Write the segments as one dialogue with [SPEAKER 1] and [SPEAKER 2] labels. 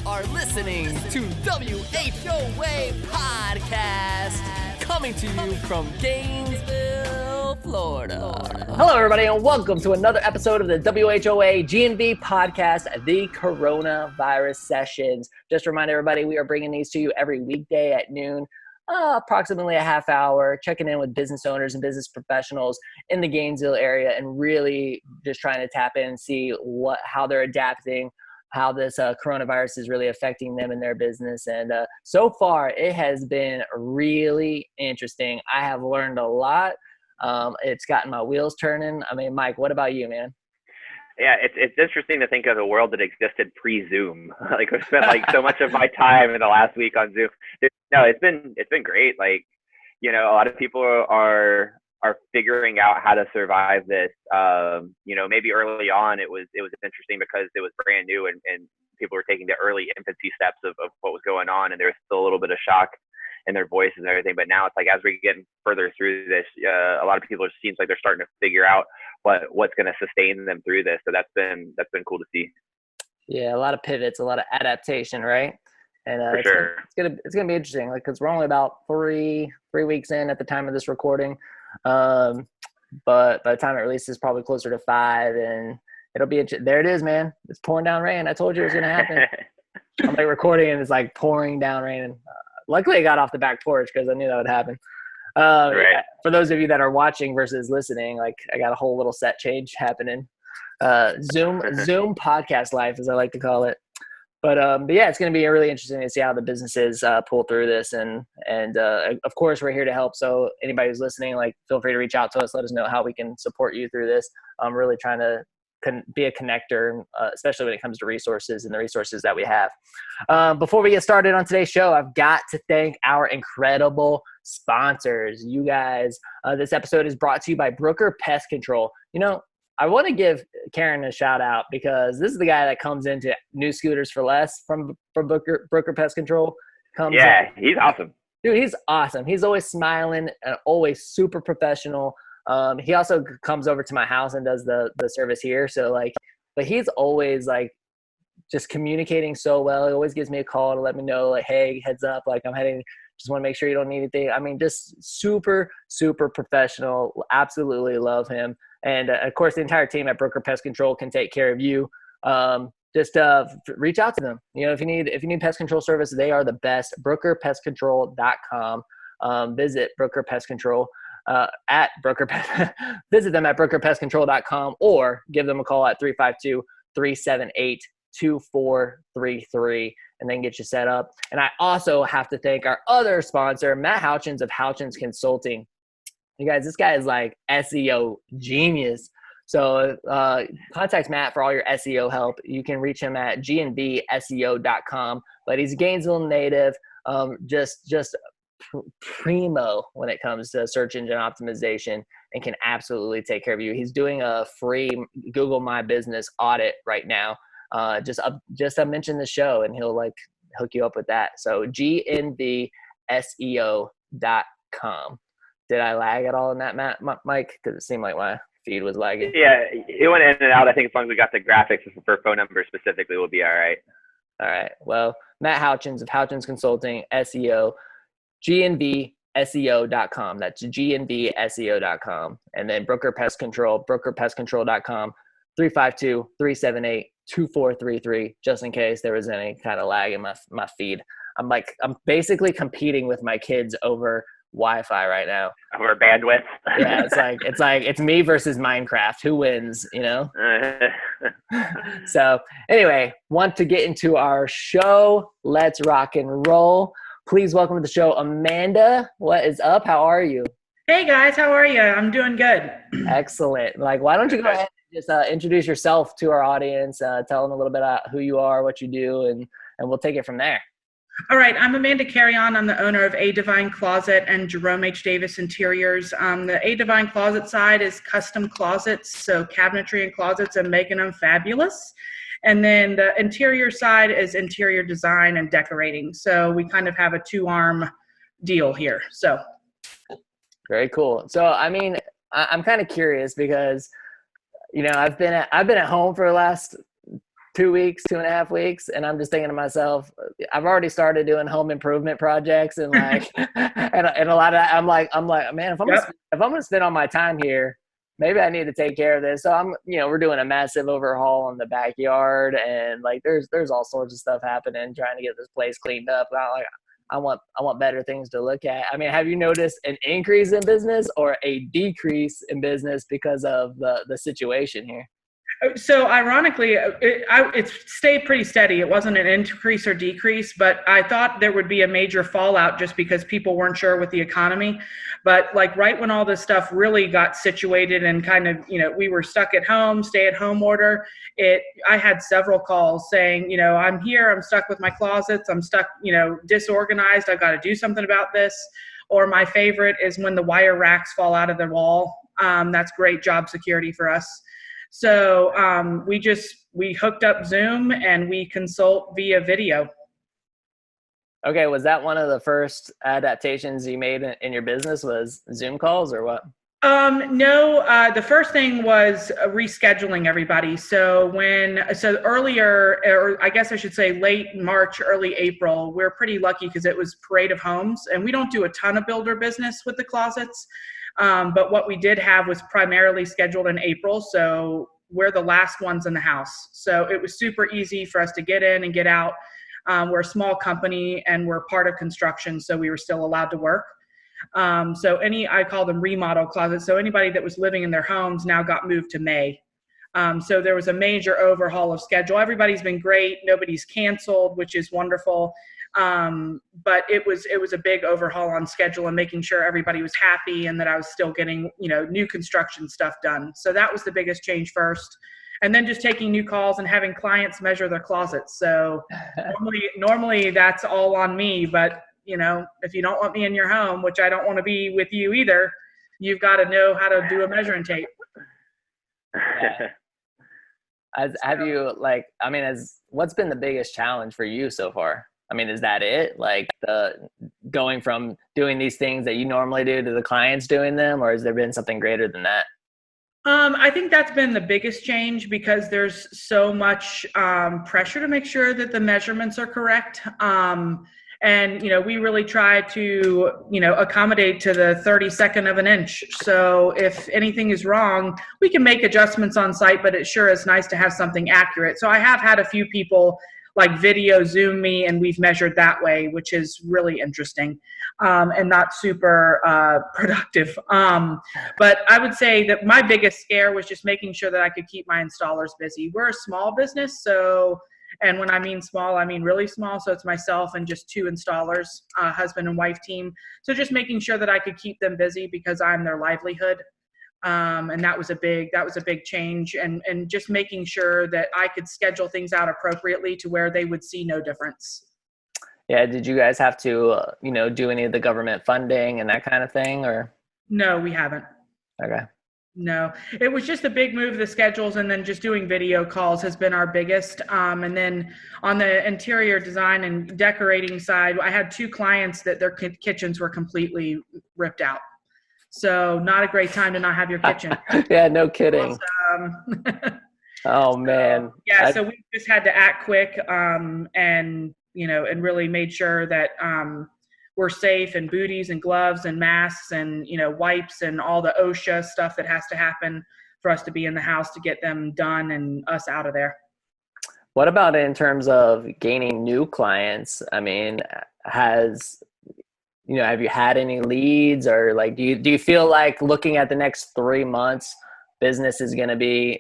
[SPEAKER 1] are listening to WHOA Podcast, coming to you from Gainesville, Florida. Hello, everybody, and welcome to another episode of the WHOA GNV Podcast, the Coronavirus Sessions. Just to remind everybody, we are bringing these to you every weekday at noon, approximately a half hour, checking in with business owners and business professionals in the Gainesville area and really just trying to tap in and see how they're adapting, how this coronavirus is really affecting them in their business. And so far, it has been really interesting. I have learned a lot. It's gotten my wheels turning. I mean, Mike, what about you, man?
[SPEAKER 2] Yeah, it's interesting to think of a world that existed pre-Zoom. Like I've spent like so much of my time in the last week on Zoom. No, it's been great. Like, you know, a lot of people are figuring out how to survive this. You know, maybe early on it was interesting because it was brand new and people were taking the early infancy steps of what was going on, and there was still a little bit of shock in their voices and everything. But now it's like, as we're getting further through this, a lot of people, it seems like they're starting to figure out what's going to sustain them through this. So that's been cool to see. Yeah,
[SPEAKER 1] a lot of pivots, a lot of adaptation, right? And
[SPEAKER 2] for sure,
[SPEAKER 1] it's gonna be interesting, like, because we're only about three weeks in at the time of this recording. But by the time it releases, probably closer to 5, and it'll be there. It is, man. It's pouring down rain. I told you it was gonna happen. I'm like recording and it's like pouring down rain. And luckily, I got off the back porch because I knew that would happen.
[SPEAKER 2] Right.
[SPEAKER 1] For those of you that are watching versus listening, like, I got a whole little set change happening. Zoom podcast life, as I like to call it. But yeah, it's going to be really interesting to see how the businesses pull through this. And of course, we're here to help. So anybody who's listening, like, feel free to reach out to us. Let us know how we can support you through this. I'm really trying to be a connector, especially when it comes to resources and the resources that we have. Before we get started on today's show, I've got to thank our incredible sponsors. You guys, this episode is brought to you by Brooker Pest Control. You know, I want to give Carreon a shout out because this is the guy that comes into New Scooters for Less from Brooker Pest Control.
[SPEAKER 2] He's awesome.
[SPEAKER 1] Dude, he's awesome. He's always smiling and always super professional. He also comes over to my house and does the service here. So, like, but he's always, like, just communicating so well. He always gives me a call to let me know, like, hey, heads up, like, I'm heading, just want to make sure you don't need anything. I mean, just super, super professional. Absolutely love him. And of course, the entire team at Brooker Pest Control can take care of you. Just reach out to them. You know, if you need pest control service, they are the best. BrookerPestControl.com. Visit Brooker Pest Control at Brooker. Visit them at BrookerPestControl.com or give them a call at 352-378-2433 and then get you set up. And I also have to thank our other sponsor, Matt Houchins of Houchins Consulting. You guys, this guy is like SEO genius. So contact Matt for all your SEO help. You can reach him at gnvseo.com. But he's a Gainesville native, just primo when it comes to search engine optimization, and can absolutely take care of you. He's doing a free Google My Business audit right now. Just mention the show and he'll, like, hook you up with that. So gnvseo.com. Did I lag at all in that, Mike? Because it seemed like my feed was lagging.
[SPEAKER 2] Yeah, it went in and out. I think as long as we got the graphics for phone numbers specifically, we'll be all right.
[SPEAKER 1] All right. Well, Matt Houchins of Houchins Consulting, SEO, gnvseo.com. That's gnvseo.com. And then Brooker Pest Control, brokerpestcontrol.com, 352-378-2433, just in case there was any kind of lag in my feed. I'm basically competing with my kids over Wi-Fi right now.
[SPEAKER 2] Over bandwidth.
[SPEAKER 1] Yeah, it's me versus Minecraft. Who wins, you know? So anyway, want to get into our show. Let's rock and roll. Please welcome to the show, Amanda. What is up? How are you?
[SPEAKER 3] Hey guys, how are you? I'm doing good.
[SPEAKER 1] Excellent. Like, why don't you go ahead and just introduce yourself to our audience, tell them a little bit about who you are, what you do, and we'll take it from there.
[SPEAKER 3] All right, I'm Amanda Carreon. I'm the owner of A Divine Closet and Jerome H. Davis Interiors. The A Divine Closet side is custom closets, so cabinetry and closets and making them fabulous. And then the interior side is interior design and decorating. So we kind of have a two-arm deal here. So
[SPEAKER 1] very cool. So, I mean, I'm kind of curious because, you know, I've been at home for the last 2 weeks, 2.5 weeks, and I'm just thinking to myself, I've already started doing home improvement projects, and like, and a lot of that, I'm like, man, if I'm gonna spend all my time here, maybe I need to take care of this. So we're doing a massive overhaul in the backyard, and like, there's all sorts of stuff happening, trying to get this place cleaned up. I want better things to look at. I mean, have you noticed an increase in business or a decrease in business because of the situation here?
[SPEAKER 3] So ironically, it stayed pretty steady. It wasn't an increase or decrease, but I thought there would be a major fallout just because people weren't sure with the economy. But like right when all this stuff really got situated and kind of, we were stuck at home, stay at home order, I had several calls saying, I'm here, I'm stuck with my closets, I'm stuck, disorganized, I've got to do something about this. Or my favorite is when the wire racks fall out of the wall. That's great job security for us. So we hooked up Zoom and we consult via video.
[SPEAKER 1] Okay, was that one of the first adaptations you made in your business, was Zoom calls, or what?
[SPEAKER 3] No, the first thing was rescheduling everybody. So earlier, or I guess I should say late March, early April, we're pretty lucky because it was Parade of Homes, and we don't do a ton of builder business with the closets. But what we did have was primarily scheduled in April, so we're the last ones in the house. So it was super easy for us to get in and get out. We're a small company and we're part of construction, so we were still allowed to work. I call them remodel closets. So anybody that was living in their homes now got moved to May. So there was a major overhaul of schedule. Everybody's been great. Nobody's canceled, which is wonderful. But it was a big overhaul on schedule and making sure everybody was happy and that I was still getting, new construction stuff done. So that was the biggest change first. And then just taking new calls and having clients measure their closets. So normally that's all on me, but if you don't want me in your home, which I don't want to be with you either, you've got to know how to do a measuring tape.
[SPEAKER 1] What's been the biggest challenge for you so far? I mean, is that it? Like going from doing these things that you normally do to the clients doing them, or has there been something greater than that?
[SPEAKER 3] I think that's been the biggest change because there's so much pressure to make sure that the measurements are correct. And, we really try to, accommodate to the 32nd of an inch. So if anything is wrong, we can make adjustments on site, but it sure is nice to have something accurate. So I have had a few people like video Zoom me, and we've measured that way, which is really interesting and not super productive. But I would say that my biggest scare was just making sure that I could keep my installers busy. We're a small business, and when I mean small, I mean really small. So it's myself and just 2 installers, husband and wife team. So just making sure that I could keep them busy because I'm their livelihood. And that was a big change, and just making sure that I could schedule things out appropriately to where they would see no difference.
[SPEAKER 1] Yeah. Did you guys have to, do any of the government funding and that kind of thing, or?
[SPEAKER 3] No, we haven't.
[SPEAKER 1] Okay.
[SPEAKER 3] No, it was just a big move, the schedules, and then just doing video calls has been our biggest. And then on the interior design and decorating side, I had 2 clients that their kitchens were completely ripped out. So not a great time to not have your kitchen.
[SPEAKER 1] Yeah, no kidding.
[SPEAKER 3] Awesome.
[SPEAKER 1] Oh man.
[SPEAKER 3] So we just had to act quick, and really made sure that we're safe, and booties and gloves and masks and wipes and all the OSHA stuff that has to happen for us to be in the house to get them done and us out of there.
[SPEAKER 1] What about in terms of gaining new clients? I mean, have you had any leads, or like, do you feel like looking at the next 3 months, business is going to be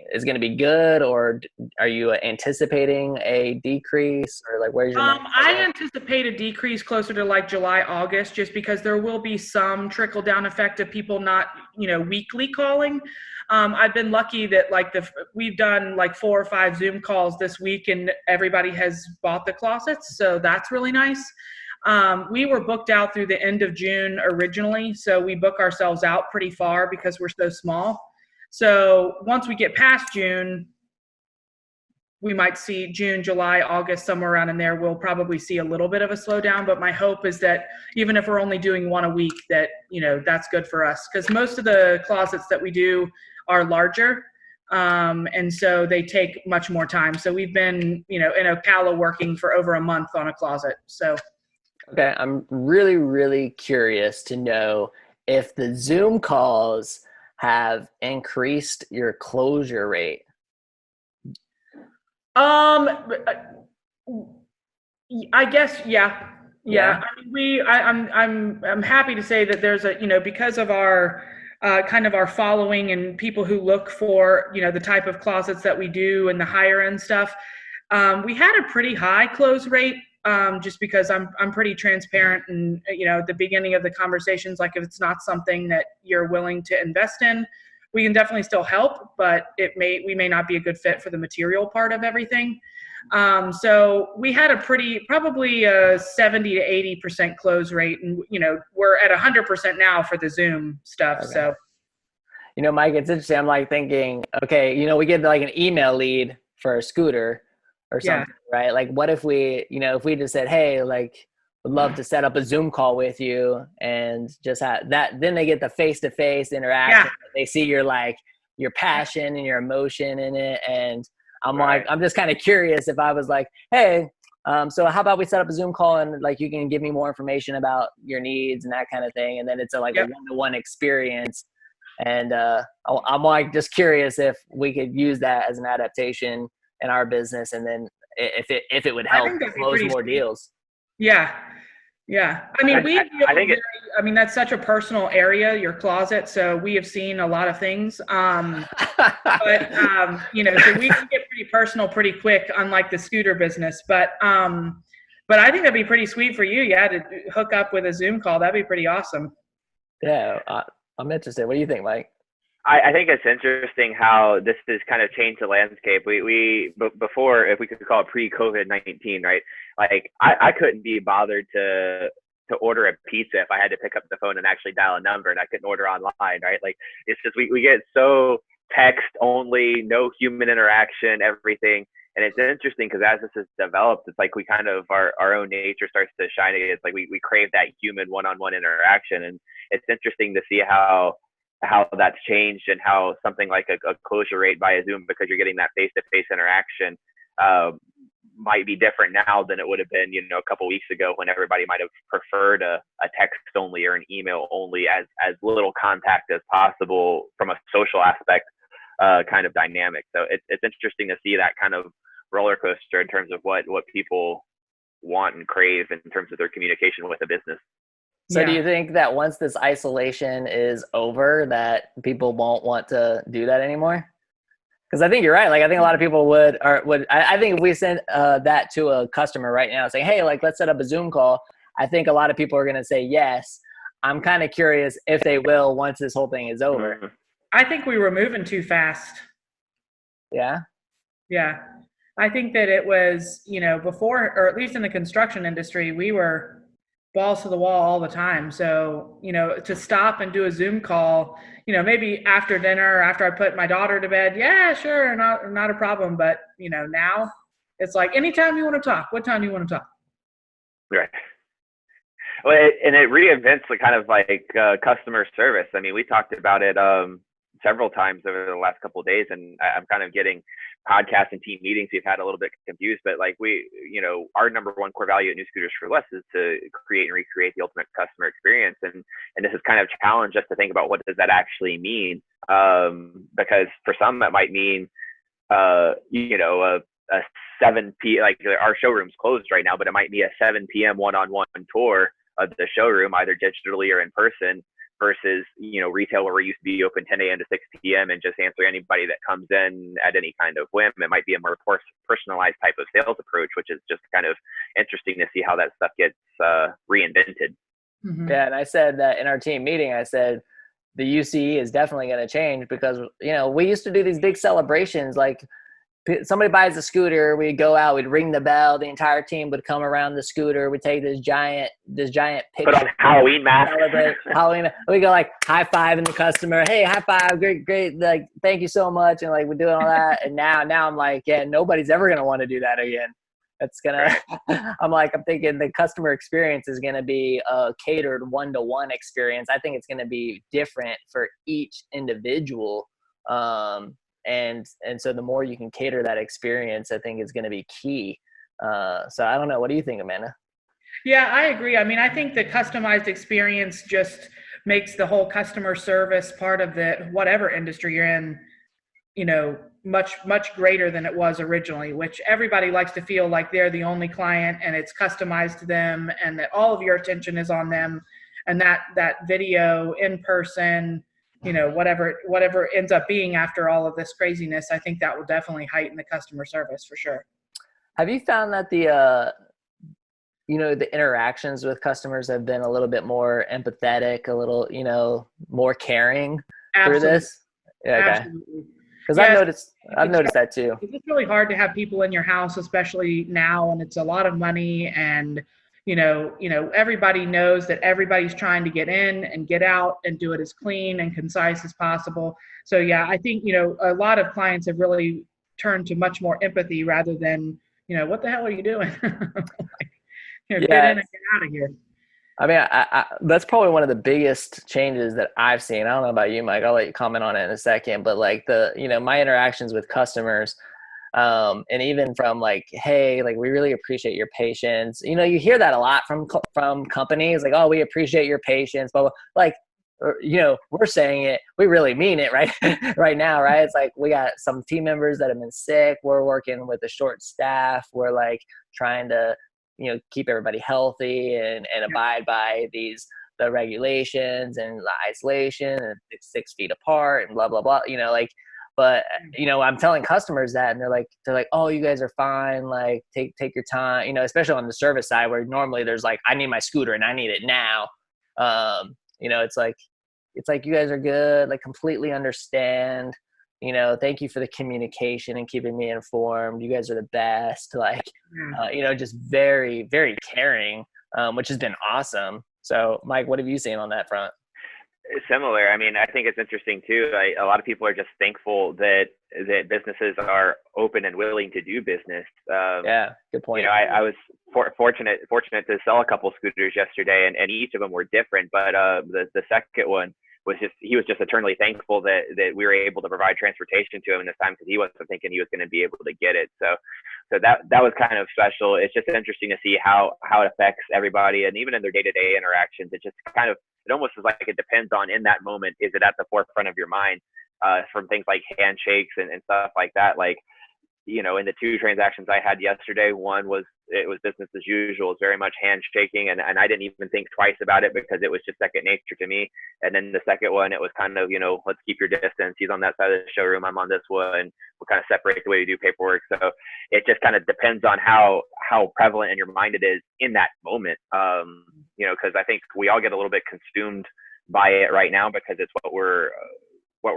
[SPEAKER 1] good, or are you anticipating a decrease, or like where's your
[SPEAKER 3] I anticipate a decrease closer to like July, August, just because there will be some trickle down effect of people not, weekly calling. I've been lucky that we've done like 4 or 5 Zoom calls this week and everybody has bought the closets. So that's really nice. We were booked out through the end of June originally. So we book ourselves out pretty far because we're so small. So once we get past June, we might see June, July, August, somewhere around in there, we'll probably see a little bit of a slowdown. But my hope is that even if we're only doing 1 a week, that, that's good for us. Because most of the closets that we do are larger. And so they take much more time. So we've been, in Ocala working for over a month on a closet. So.
[SPEAKER 1] Okay. I'm really, really curious to know if the Zoom calls have increased your closure rate.
[SPEAKER 3] I guess, yeah.
[SPEAKER 1] Yeah.
[SPEAKER 3] I mean, I'm happy to say that there's because of our kind of our following and people who look for, the type of closets that we do and the higher end stuff. We had a pretty high close rate, just because I'm pretty transparent, and at the beginning of the conversations, like if it's not something that you're willing to invest in, we can definitely still help, but we may not be a good fit for the material part of everything. So we had probably a 70 to 80% close rate, and we're at 100% now for the Zoom stuff. Okay. So,
[SPEAKER 1] Mike, it's interesting. I'm like thinking, okay, we get like an email lead for a scooter or something, right? Like, what if we, if we just said, hey, like, would love to set up a Zoom call with you, and just have that, then they get the face-to-face interaction. Yeah. They see your passion and your emotion in it. And I'm just kind of curious if I was like, hey, so how about we set up a Zoom call, and like, you can give me more information about your needs and that kind of thing. And then it's a one-to-one experience. And I'm like just curious if we could use that as an adaptation in our business, and then if it would help close more deals.
[SPEAKER 3] Yeah. I mean, that's such a personal area, your closet. So we have seen a lot of things. But so we can get pretty personal pretty quick, unlike the scooter business. But I think that'd be pretty sweet for you. Yeah, to hook up with a Zoom call. That'd be pretty awesome.
[SPEAKER 1] Yeah, I'm interested. What do you think, Mike?
[SPEAKER 2] I think it's interesting how this has kind of changed the landscape. We before, if we could call it pre-COVID-19, right? Like I couldn't be bothered to order a pizza if I had to pick up the phone and actually dial a number, and I couldn't order online, right? Like, it's just we get so text only, no human interaction, everything. And it's interesting because as this has developed, it's like we kind of our own nature starts to shine. It's like we crave that human one-on-one interaction, and it's interesting to see how that's changed, and how something like a closure rate by a Zoom, because you're getting that face-to-face interaction, might be different now than it would have been, a couple weeks ago, when everybody might have preferred a text only or an email only, as little contact as possible from a social aspect kind of dynamic. So it's interesting to see that kind of roller coaster in terms of what people want and crave in terms of their communication with a business.
[SPEAKER 1] So do you think that once this isolation is over, that people won't want to do that anymore? Because I think you're right. Like, I think a lot of people would. I think if we send that to a customer right now, saying, hey, like, let's set up a Zoom call, I think a lot of people are going to say yes. I'm kind of curious if they will once this whole thing is over.
[SPEAKER 3] I think we were moving too fast.
[SPEAKER 1] Yeah?
[SPEAKER 3] Yeah. I think that it was, before, or at least in the construction industry, we were balls to the wall all the time. So, to stop and do a Zoom call, maybe after dinner, after I put my daughter to bed, yeah, sure, not a problem. But, now it's like, anytime you want to talk, what time do you want to talk?
[SPEAKER 2] Right. Well, and it reinvents the kind of like customer service. I mean, we talked about it several times over the last couple of days, and I'm kind of getting podcasts and team meetings we've had a little bit confused, but like our number one core value at New Scooters for Less is to create and recreate the ultimate customer experience, and this is kind of challenged us to think about what does that actually mean, because for some that might mean a 7 p.m. like our showroom's closed right now, but it might be a 7 p.m. one-on-one tour of the showroom, either digitally or in person, versus retail where we used to be open 10 a.m. to 6 p.m. and just answer anybody that comes in at any kind of whim. It might be a more personalized type of sales approach, which is just kind of interesting to see how that stuff gets reinvented.
[SPEAKER 1] Mm-hmm. Yeah, and I said that in our team meeting, I said the UCE is definitely going to change, because we used to do these big celebrations, like somebody buys a scooter, we'd go out, we'd ring the bell, the entire team would come around the scooter, we'd take this giant picture.
[SPEAKER 2] Put on Halloween mask.
[SPEAKER 1] Celebrate Halloween. We go like high five in the customer. Hey, high five, great, like thank you so much, and like we're doing all that. And now I'm like, yeah, nobody's ever gonna want to do that again. That's gonna. I'm thinking the customer experience is gonna be a catered one-to-one experience. I think it's gonna be different for each individual. and so the more you can cater that experience, I think is going to be key. So I don't know. What do you think, Amanda?
[SPEAKER 3] Yeah, I agree. I mean, I think the customized experience just makes the whole customer service part of the whatever industry you're in, much greater than it was originally, which everybody likes to feel like they're the only client and it's customized to them and that all of your attention is on them, and that video in person, whatever ends up being after all of this craziness, I think that will definitely heighten the customer service for sure.
[SPEAKER 1] Have you found that the interactions with customers have been a little bit more empathetic, a little, more caring through this? Yeah, okay.
[SPEAKER 3] Absolutely.
[SPEAKER 1] Because I've noticed that too.
[SPEAKER 3] It's really hard to have people in your house, especially now, and it's a lot of money, and everybody knows that everybody's trying to get in and get out and do it as clean and concise as possible. So yeah, I think a lot of clients have really turned to much more empathy rather than what the hell are you doing? Get in and get out of here.
[SPEAKER 1] I mean, I that's probably one of the biggest changes that I've seen. I don't know about you, Mike. I'll let you comment on it in a second. But like my interactions with customers, and even from like, hey, like we really appreciate your patience. You hear that a lot from companies, like, oh, we appreciate your patience, but like, we're saying it, we really mean it, right? Right now, right? It's like we got some team members that have been sick. We're working with a short staff. We're like trying to keep everybody healthy and abide by the regulations and the isolation and 6 feet apart and blah, blah, blah, but I'm telling customers that, and they're like, oh, you guys are fine. Like take your time, especially on the service side where normally there's like, I need my scooter and I need it now. It's like, you guys are good. Like completely understand. Thank you for the communication and keeping me informed. You guys are the best. Like, just very, very caring, which has been awesome. So, Mike, what have you seen on that front?
[SPEAKER 2] Similar. I mean, I think it's interesting too. A lot of people are just thankful that businesses are open and willing to do business.
[SPEAKER 1] Yeah, good point.
[SPEAKER 2] I was fortunate to sell a couple scooters yesterday, and each of them were different. But the second one, he was just eternally thankful that we were able to provide transportation to him in this time, because he wasn't thinking he was going to be able to get it. So that was kind of special. It's just interesting to see how it affects everybody, and even in their day-to-day interactions, it almost is like it depends on, in that moment, is it at the forefront of your mind, from things like handshakes and stuff like that. Like, in the 2 transactions I had yesterday, one was business as usual. It's very much handshaking, and I didn't even think twice about it because it was just second nature to me. And then the second one, it was kind of, let's keep your distance. He's on that side of the showroom, I'm on this one. We'll kind of separate the way we do paperwork. So it just kind of depends on how prevalent in your mind it is in that moment. Because I think we all get a little bit consumed by it right now because it's what we're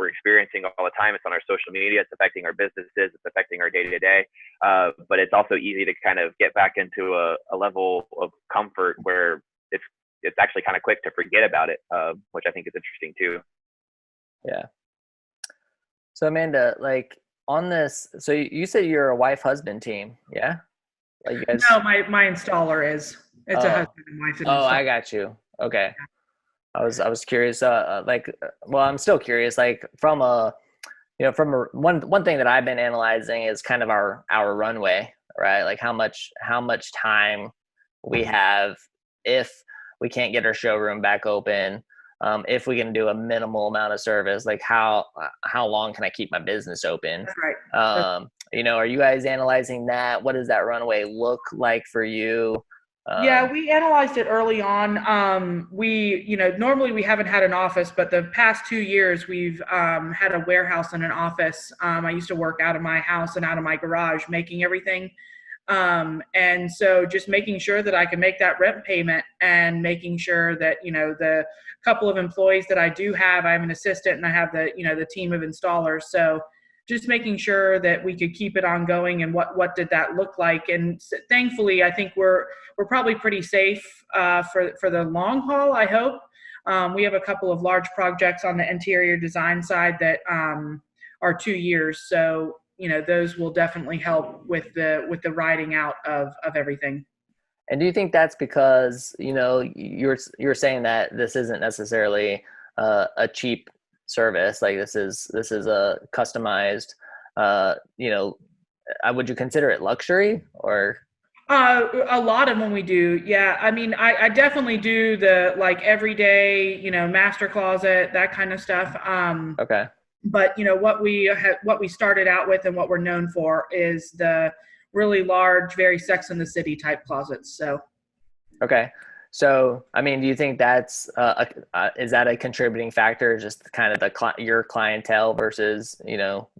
[SPEAKER 2] experiencing all the time. It's on our social media. It's affecting our businesses. It's affecting our day-to-day. But it's also easy to kind of get back into a level of comfort where it's actually kind of quick to forget about it, which I think is interesting too. Yeah.
[SPEAKER 1] So Amanda, like on this, so you said you're a wife-husband team, yeah? Like you guys...
[SPEAKER 3] No, my installer is. It's a husband and wife.
[SPEAKER 1] Oh, I got you. Okay. Yeah. I was curious, I'm still curious, like from one thing that I've been analyzing is kind of our runway, right? Like how much time we have if we can't get our showroom back open, if we can do a minimal amount of service, like how long can I keep my business open?
[SPEAKER 3] That's right.
[SPEAKER 1] Are you guys analyzing that? What does that runway look like for you?
[SPEAKER 3] Yeah, we analyzed it early on. Normally we haven't had an office, but the past 2 years we've had a warehouse and an office. I used to work out of my house and out of my garage making everything. And so just making sure that I can make that rent payment and making sure that, the couple of employees that I do have, I have an assistant and I have the team of installers. So just making sure that we could keep it ongoing, and what did that look like? And thankfully, I think we're probably pretty safe for the long haul, I hope. We have a couple of large projects on the interior design side that are 2 years. So, those will definitely help with the riding out of everything.
[SPEAKER 1] And do you think that's because, you're saying that this isn't necessarily a cheap service. Like this is a customized, would you consider it luxury or?
[SPEAKER 3] A lot of them we do. Yeah. I mean, I definitely do the like everyday, master closet, that kind of stuff.
[SPEAKER 1] Okay.
[SPEAKER 3] But what we started out with and what we're known for is the really large, very Sex and the City type closets. So.
[SPEAKER 1] Okay. So, I mean, do you think that's, is that a contributing factor, just kind of your clientele versus,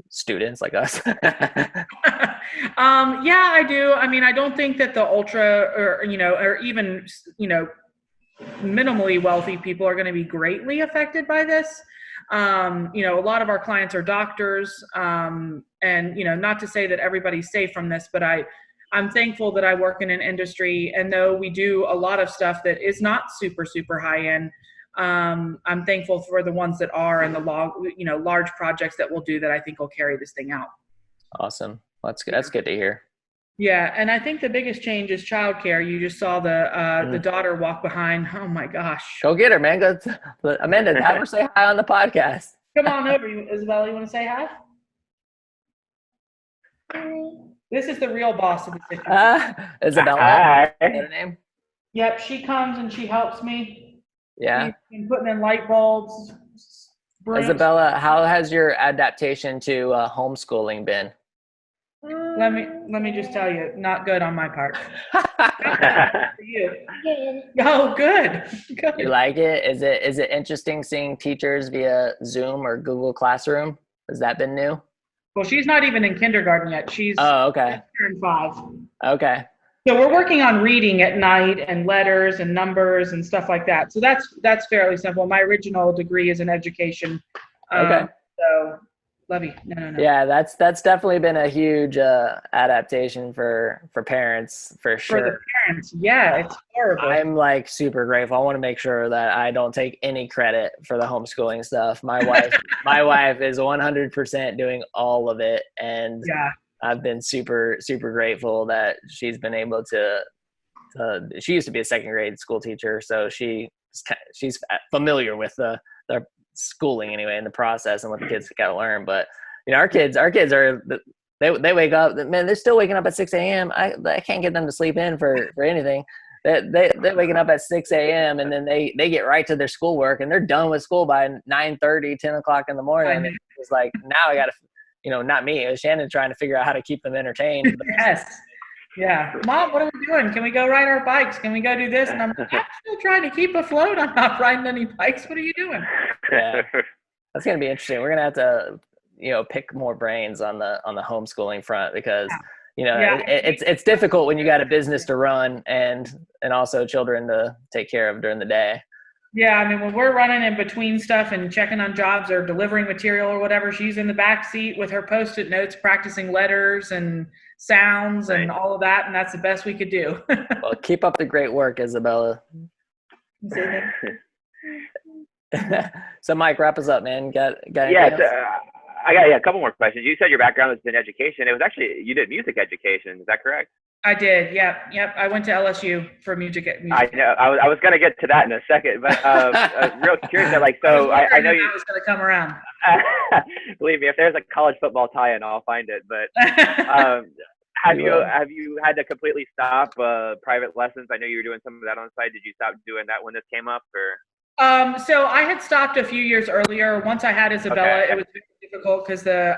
[SPEAKER 1] students like us?
[SPEAKER 3] Yeah, I do. I mean, I don't think that the ultra or even, minimally wealthy people are going to be greatly affected by this. A lot of our clients are doctors, and, not to say that everybody's safe from this, but I'm thankful that I work in an industry, and though we do a lot of stuff that is not super, super high end, I'm thankful for the ones that are and the large projects that we'll do that I think will carry this thing out.
[SPEAKER 1] Awesome. That's good. That's good to hear.
[SPEAKER 3] Yeah. And I think the biggest change is childcare. You just saw the daughter walk behind. Oh my gosh.
[SPEAKER 1] Go get her, man. Go, Amanda, have her say hi on the podcast.
[SPEAKER 3] Come on over, Isabella. You want to say hi? This is the real boss of the situation.
[SPEAKER 1] Isabella.
[SPEAKER 2] Hi.
[SPEAKER 1] Is that her name?
[SPEAKER 3] Yep, she comes and she helps me.
[SPEAKER 1] Yeah.
[SPEAKER 3] She's been putting in light bulbs. Brooms.
[SPEAKER 1] Isabella, how has your adaptation to homeschooling been?
[SPEAKER 3] Let me just tell you, not good on my part. For you. Oh, good. Good.
[SPEAKER 1] You like it? Is it interesting seeing teachers via Zoom or Google Classroom? Has that been new?
[SPEAKER 3] Well, she's not even in kindergarten yet. She's
[SPEAKER 1] okay.
[SPEAKER 3] in 5.
[SPEAKER 1] Okay.
[SPEAKER 3] So we're working on reading at night and letters and numbers and stuff like that. So that's fairly simple. My original degree is in education.
[SPEAKER 1] Okay.
[SPEAKER 3] So love you. No.
[SPEAKER 1] Yeah, that's definitely been a huge adaptation for parents for sure.
[SPEAKER 3] For the parents, yeah, it's horrible.
[SPEAKER 1] I'm like super grateful. I want to make sure that I don't take any credit for the homeschooling stuff. My wife is 100% doing all of it, and
[SPEAKER 3] yeah.
[SPEAKER 1] I've been super, super grateful that she's been able to she used to be a second grade school teacher, so she's familiar with the schooling anyway, and the process and what the kids got to learn. But our kids are they wake up, man, they're still waking up at 6 a.m. I can't get them to sleep in for anything. They're waking up at 6 a.m. and then they get right to their schoolwork, and they're done with school by 9:30, 10 o'clock in the morning. And it's like, now I got to, not me, it was Shannon trying to figure out how to keep them entertained.
[SPEAKER 3] Yes. Yeah. Mom, what are we doing? Can we go ride our bikes? Can we go do this? And I'm like, I'm still trying to keep afloat. I'm not riding any bikes. What are you doing?
[SPEAKER 1] Yeah. That's going to be interesting. We're going to have to, pick more brains on the homeschooling front, because, it's difficult when you got a business to run and also children to take care of during the day.
[SPEAKER 3] Yeah, I mean, when we're running in between stuff and checking on jobs or delivering material or whatever, she's in the back seat with her Post-it notes, practicing letters and sounds and all of that, and that's the best we could do.
[SPEAKER 1] Well, keep up the great work, Isabella. So, Mike, wrap us up, man. Got
[SPEAKER 2] yes, I got a couple more questions. You said your background was in education. It was actually, you did music education. Is that correct?
[SPEAKER 3] I did. Yep. I went to LSU for music.
[SPEAKER 2] I know. I was going to get to that in a second, but real curious. I know you.
[SPEAKER 3] I was going to come around.
[SPEAKER 2] Believe me, if there's a college football tie-in, I'll find it. But have you had to completely stop private lessons? I know you were doing some of that on the side. Did you stop doing that when this came up, or?
[SPEAKER 3] So I had stopped a few years earlier. Once I had Isabella, it was very difficult because the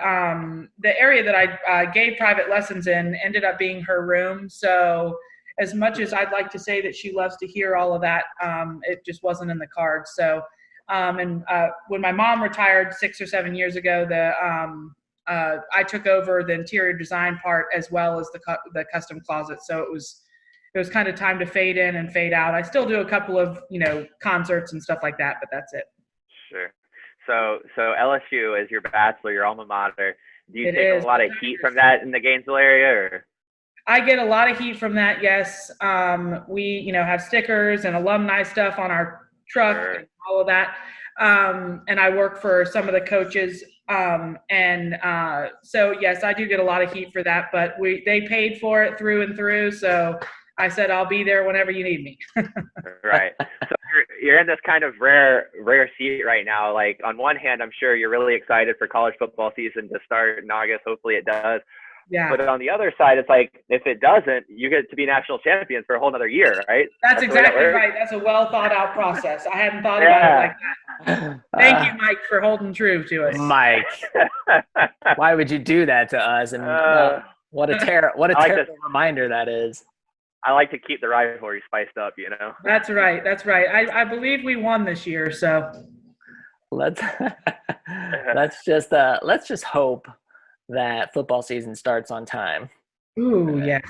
[SPEAKER 3] area that I gave private lessons in ended up being her room. So as much as I'd like to say that she loves to hear all of that, it just wasn't in the cards. So, when my mom retired 6 or 7 years ago, I took over the interior design part as well as the custom closet. So it was kind of time to fade in and fade out. I still do a couple of, concerts and stuff like that, but that's it.
[SPEAKER 2] Sure. So LSU is your bachelor, your alma mater. Do you take a lot of heat from that in the Gainesville area, or?
[SPEAKER 3] I get a lot of heat from that. Yes. We, have stickers and alumni stuff on our truck and all of that. And I work for some of the coaches. So yes, I do get a lot of heat for that, but they paid for it through and through. So I said, I'll be there whenever you need me.
[SPEAKER 2] Right. So you're in this kind of rare seat right now. Like on one hand, I'm sure you're really excited for college football season to start in August. Hopefully it does.
[SPEAKER 3] Yeah.
[SPEAKER 2] But on the other side, it's like, if it doesn't, you get to be national champions for a whole nother year, right?
[SPEAKER 3] That's exactly right. That's a well thought out process. I hadn't thought about it like that. Thank you, Mike, for holding true to us.
[SPEAKER 1] Mike, why would you do that to us? And what a terrible reminder that is.
[SPEAKER 2] I like to keep the rivalry spiced up, you know.
[SPEAKER 3] That's right. That's right. I believe we won this year, so
[SPEAKER 1] let's just hope that football season starts on time.
[SPEAKER 3] Ooh, yes.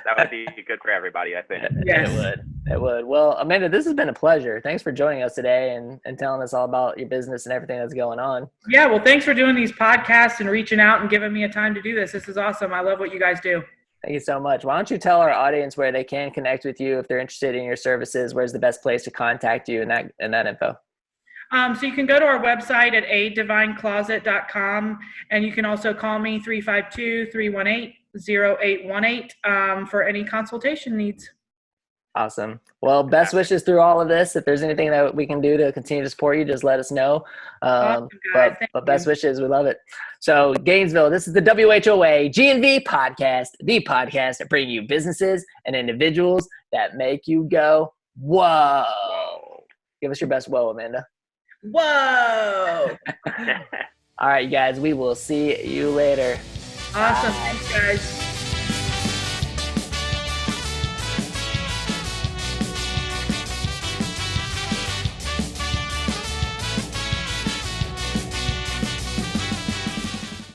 [SPEAKER 2] That would be good for everybody, I think.
[SPEAKER 3] Yes.
[SPEAKER 1] It would. Well, Amanda, this has been a pleasure. Thanks for joining us today and telling us all about your business and everything that's going on.
[SPEAKER 3] Yeah, well, thanks for doing these podcasts and reaching out and giving me a time to do this. This is awesome. I love what you guys do.
[SPEAKER 1] Thank you so much. Why don't you tell our audience where they can connect with you if they're interested in your services? Where's the best place to contact you and that info?
[SPEAKER 3] So you can go to our website at adivinecloset.com, and you can also call me 352-318-0818 for any consultation needs.
[SPEAKER 1] Awesome. Well, best wishes through all of this. If there's anything that we can do to continue to support you, just let us know.
[SPEAKER 3] Awesome,
[SPEAKER 1] but best wishes. We love it. So Gainesville, this is the WHOA GNV podcast, the podcast that brings you businesses and individuals that make you go, whoa. Give us your best whoa, Amanda.
[SPEAKER 3] Whoa.
[SPEAKER 1] All right, you guys, we will see you later.
[SPEAKER 3] Awesome. Thanks, guys.